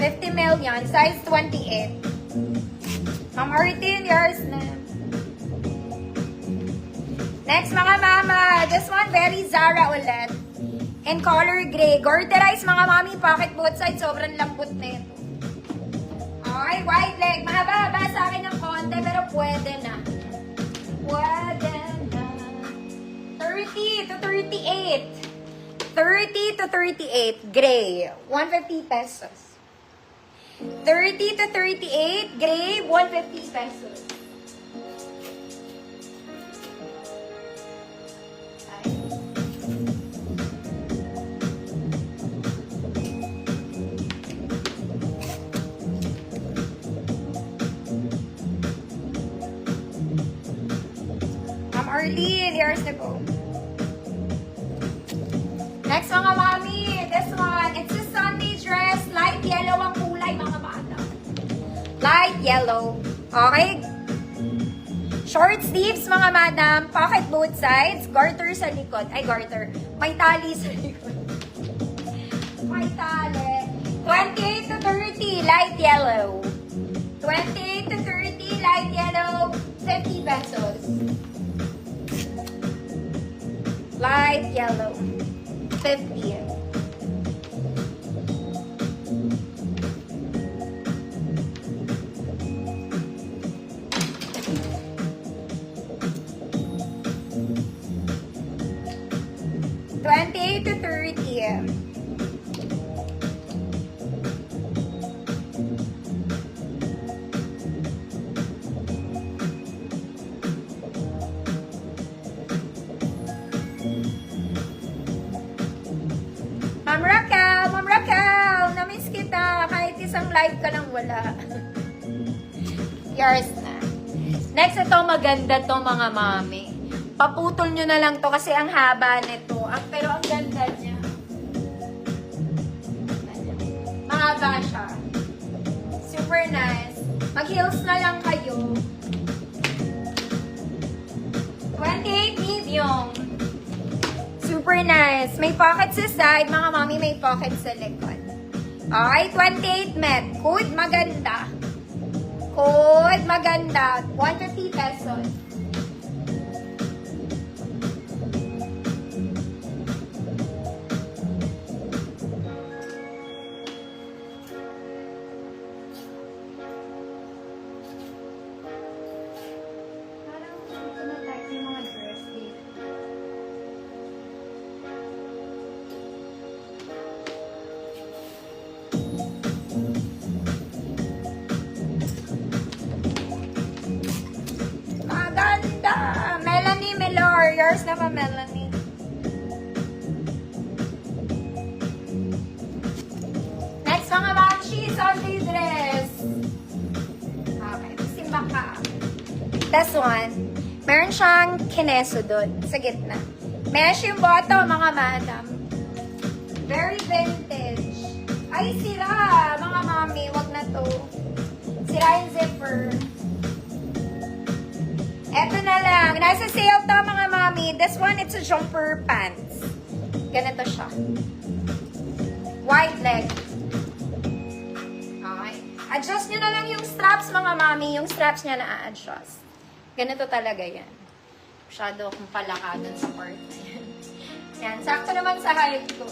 50 million, size 28. Ma'am Artin, yours na. Next mga mama, this one very Zara ulit. In color gray. Garterize mga mami, pocket both sides, sobrang lambot na ito. Okay, wide leg. Mahaba-haba sa akin ng konti, pero pwede na. Pwede na. 30 to 38. 30 to 38, gray. 150 pesos. 30 to 38, gray, 150 pesos. Ma'am Arlene, yours na po. Next mga mami, this one, it's a Sunday dress, light yellow ang kulay mga bata. Light yellow. Okay? Short sleeves mga madam, pocket both sides, garter sa likod. Ay, garter. May tali sa likod. May tali. 28 to 30, light yellow. 28 to 30, light yellow, 50 pesos. Light yellow. 50. $28 to $30. Ma'am Raquel, na-miss kita. Kahit isang live ka lang wala. Yours na. Next, ito maganda to mga mami. Paputol nyo na lang to kasi ang haba nito. Pero ang ganda niya. Mahaba siya. Super nice. Mag-heels na lang kayo. 28 medium. Super nice. May pocket sa side. Mga mami, may pocket sa likod. Okay, 28 met. Code maganda. Code maganda. 150 pesos. Yours na pa, Melanie. Next, mga Machi, Sunday dress. Okay, simba ka. This one, meron siyang kineso doon, sa gitna. Mesh yung bottom, mga madam. Very vintage. Ay, sira, mga mami, wag na to. Sira yung zipper. Eto na lang. Nasa sale to mga mami. This one, it's a jumper pants. Ganito siya. Wide leg. Okay. Adjust nyo na lang yung straps mga mami. Yung straps niya na-adjust. Ganito talaga yan. Masyado akong palakadan sa part na yan. Yan. Sakto naman sa height ko.